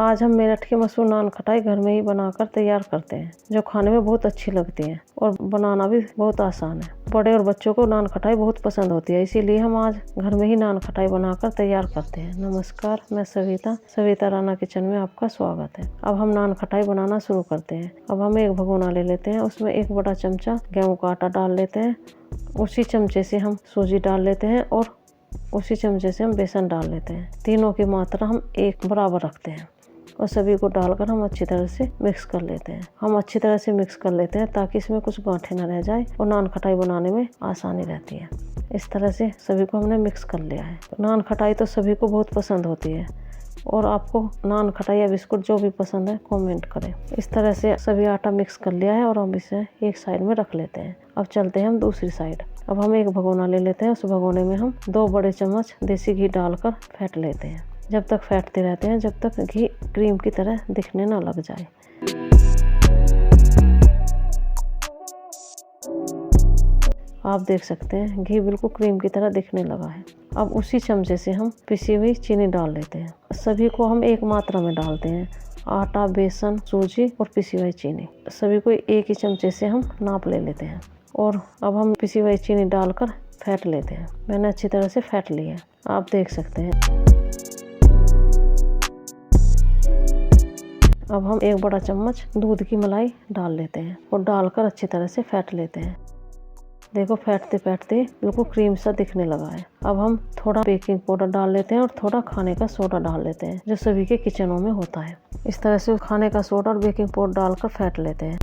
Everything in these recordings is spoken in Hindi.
आज हम मेरठ की मशहूर नान खटाई घर में ही बनाकर तैयार करते हैं, जो खाने में बहुत अच्छी लगती है और बनाना भी बहुत आसान है। बड़े और बच्चों को नान खटाई बहुत पसंद होती है, इसीलिए हम आज घर में ही नान खटाई बनाकर तैयार करते हैं। नमस्कार, मैं सविता राणा किचन में आपका स्वागत है। अब हम नान खटाई बनाना शुरू करते हैं। अब हम एक भगोना ले लेते हैं, उसमें 1 बड़ा चमचा गेहूं का आटा डाल लेते हैं। उसी चमचे से हम सूजी डाल लेते हैं और उसी चमचे से हम बेसन डाल लेते हैं। तीनों की मात्रा हम एक बराबर रखते हैं और सभी को डालकर हम अच्छी तरह से मिक्स कर लेते हैं। हम अच्छी तरह से मिक्स कर लेते हैं ताकि इसमें कुछ गांठें न रह जाए और नान खटाई बनाने में आसानी रहती है। इस तरह से सभी को हमने मिक्स कर लिया है। नान खटाई तो सभी को बहुत पसंद होती है और आपको नान खटाई या बिस्कुट जो भी पसंद है कमेंट करें। इस तरह से सभी आटा मिक्स कर लिया है और हम इसे एक साइड में रख लेते हैं। अब चलते हैं हम दूसरी साइड। अब हम एक भगोना ले लेते हैं, उस भगोने में हम 2 बड़े चम्मच देसी घी डालकर फेंट लेते हैं। जब तक फेंटते रहते हैं जब तक घी क्रीम की तरह दिखने ना लग जाए। आप देख सकते हैं घी बिल्कुल क्रीम की तरह दिखने लगा है। अब उसी चमचे से हम पिसी हुई चीनी डाल लेते हैं। सभी को हम एक मात्रा में डालते हैं, आटा, बेसन, सूजी और पिसी हुई चीनी। सभी को एक ही चमचे से हम नाप ले लेते हैं और अब हम पिसी हुई चीनी डालकर फेंट लेते हैं। मैंने अच्छी तरह से फेंट ली है, आप देख सकते हैं। अब हम 1 बड़ा चम्मच दूध की मलाई डाल लेते हैं और डालकर अच्छी तरह से फेंट लेते हैं। देखो फेंटते फेंटते बिल्कुल क्रीम सा दिखने लगा है। अब हम थोड़ा बेकिंग पाउडर डाल लेते हैं और थोड़ा खाने का सोडा डाल लेते हैं, जो सभी के किचनों में होता है। इस तरह से खाने का सोडा और बेकिंग पाउडर डालकर फेंट लेते हैं।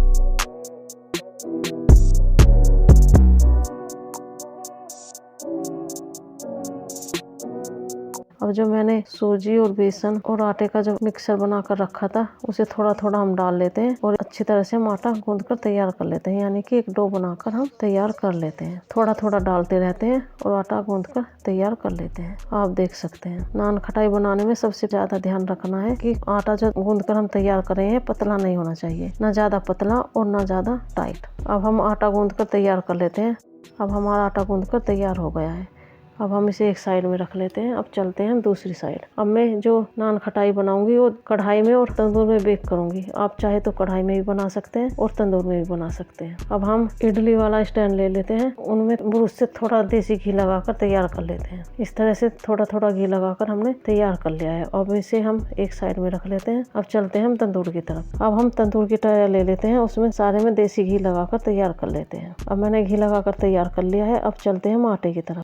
अब जो मैंने सूजी और बेसन और आटे का जो मिक्सर बनाकर रखा था उसे थोड़ा थोड़ा हम डाल लेते हैं और अच्छी तरह से हम आटा गूंद कर तैयार कर लेते हैं, यानी कि एक डो बनाकर हम तैयार कर लेते हैं। थोड़ा थोड़ा डालते रहते हैं और आटा गूंद कर तैयार कर लेते हैं। आप देख सकते हैं नान खटाई बनाने में सबसे ज्यादा ध्यान रखना है कि आटा जो गूंद कर हम तैयार कर रहे हैं पतला नहीं होना चाहिए, ना ज्यादा पतला और ना ज्यादा टाइट। अब हम आटा गूंद कर तैयार कर लेते हैं। अब हमारा आटा गूंद कर तैयार हो गया है। अब हम इसे एक साइड में रख लेते हैं। अब चलते हैं हम दूसरी साइड। अब मैं जो नान खटाई बनाऊंगी वो कढ़ाई में और तंदूर में बेक करूंगी। आप चाहे तो कढ़ाई में भी बना सकते हैं और तंदूर में भी बना सकते हैं। अब हम इडली वाला स्टैंड ले लेते हैं, उनमें ब्रुश से थोड़ा देसी घी लगाकर तैयार कर लेते हैं। इस तरह से थोड़ा थोड़ा घी लगाकर हमने तैयार कर लिया है। अब इसे हम एक साइड में रख लेते हैं। अब चलते हैं हम तंदूर की तरफ। अब हम तंदूर की तरह ले लेते हैं, उसमें सारे में देसी घी लगाकर तैयार कर लेते हैं। अब मैंने घी लगाकर तैयार कर लिया है। अब चलते हैं हम आटे की तरफ।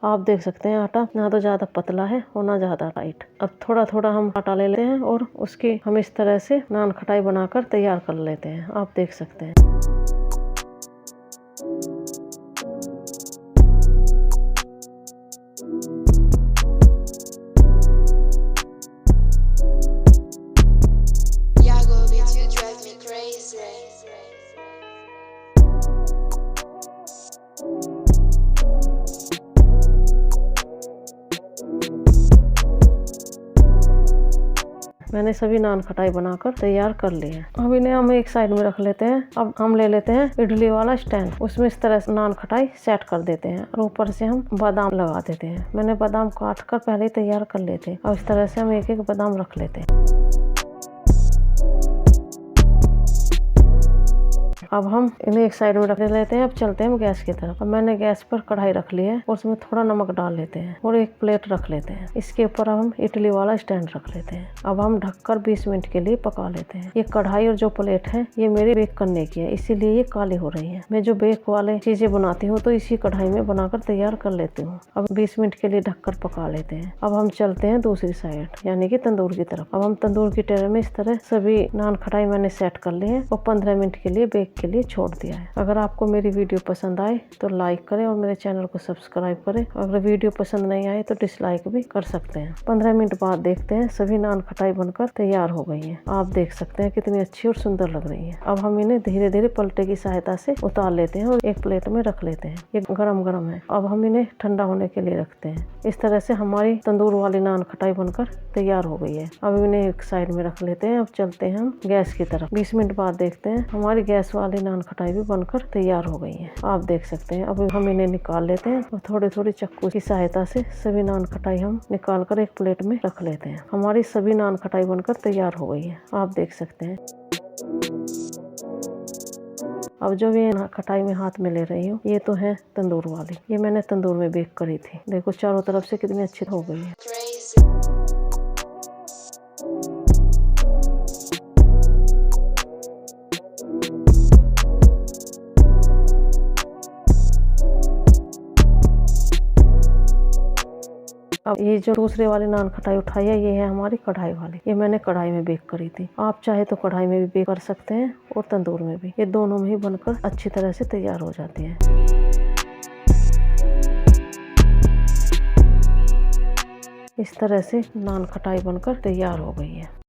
आप देख सकते हैं आटा ना तो ज़्यादा पतला है और ना ज़्यादा टाइट। अब थोड़ा थोड़ा हम आटा ले लेते हैं और उसकी हम इस तरह से नान खटाई बनाकर तैयार कर लेते हैं। आप देख सकते हैं। मैंने सभी नान खटाई बनाकर तैयार कर ली है। अब इन्हें हम एक साइड में रख लेते हैं। अब हम ले लेते हैं इडली वाला स्टैंड, उसमें इस तरह से नान खटाई सेट कर देते हैं और ऊपर से हम बादाम लगा देते हैं। मैंने बादाम काट कर पहले ही तैयार कर लेते। अब इस तरह से हम एक एक बादाम रख लेते हैं। अब हम इन्हें एक साइड में रख लेते हैं। अब चलते हैं हम गैस की तरफ। अब मैंने गैस पर कढ़ाई रख ली है और उसमें थोड़ा नमक डाल लेते हैं और एक प्लेट रख लेते हैं। इसके ऊपर हम इडली वाला स्टैंड रख लेते हैं। अब हम ढककर 20 मिनट के लिए पका लेते हैं। ये कढ़ाई और जो प्लेट है ये मेरी बेक करने की है, इसीलिए ये काली हो रही है। मैं जो बेक वाले चीजें बनाती हूँ तो इसी कढ़ाई में बनाकर तैयार कर लेती हूँ। अब 20 मिनट के लिए ढककर पका लेते हैं। अब हम चलते हैं दूसरी साइड, यानी कि तंदूर की तरफ। अब हम तंदूर की ट्रे में इस तरह सभी नान खटाई मैंने सेट कर ली है और 15 मिनट के लिए बेक के लिए छोड़ दिया है। अगर आपको मेरी वीडियो पसंद आए तो लाइक करें और मेरे चैनल को सब्सक्राइब करें। अगर वीडियो पसंद नहीं आए तो डिसलाइक भी कर सकते हैं। 15 मिनट बाद देखते हैं सभी नान खटाई बनकर तैयार हो गई है। आप देख सकते हैं कितनी अच्छी और सुंदर लग रही है। अब हम इन्हें धीरे धीरे पलटे की सहायता से उतार लेते हैं और एक प्लेट में रख लेते हैं। ये गरम गरम है। अब हम इन्हें ठंडा होने के लिए रखते हैं। इस तरह से हमारी तंदूर वाली नान खटाई बनकर तैयार हो गई है। अब इन्हें एक साइड में रख लेते हैं। अब चलते हैं हम गैस की तरफ। 20 मिनट बाद देखते हैं हमारी गैस वाली वाली नान खटाई भी बनकर तैयार हो गई है। आप देख सकते हैं। अब हम इन्हें निकाल लेते हैं और थोड़ी थोड़ी चक्कू की सहायता से सभी नान खटाई हम निकाल कर एक प्लेट में रख लेते हैं। हमारी सभी नान खटाई बनकर तैयार हो गई है, आप देख सकते हैं। अब जो ये खटाई में हाथ में ले रही हूँ, ये तो है तंदूर वाली। ये मैंने तंदूर में बेक करी थी। देखो चारों तरफ से कितनी अच्छी हो गई है। अब ये जो दूसरे वाली नान खटाई उठाई है, ये है हमारी कढ़ाई वाली। ये मैंने कढ़ाई में बेक करी थी। आप चाहे तो कढ़ाई में भी बेक कर सकते हैं और तंदूर में भी। ये दोनों में ही बनकर अच्छी तरह से तैयार हो जाती हैं। इस तरह से नान खटाई बनकर तैयार हो गई है।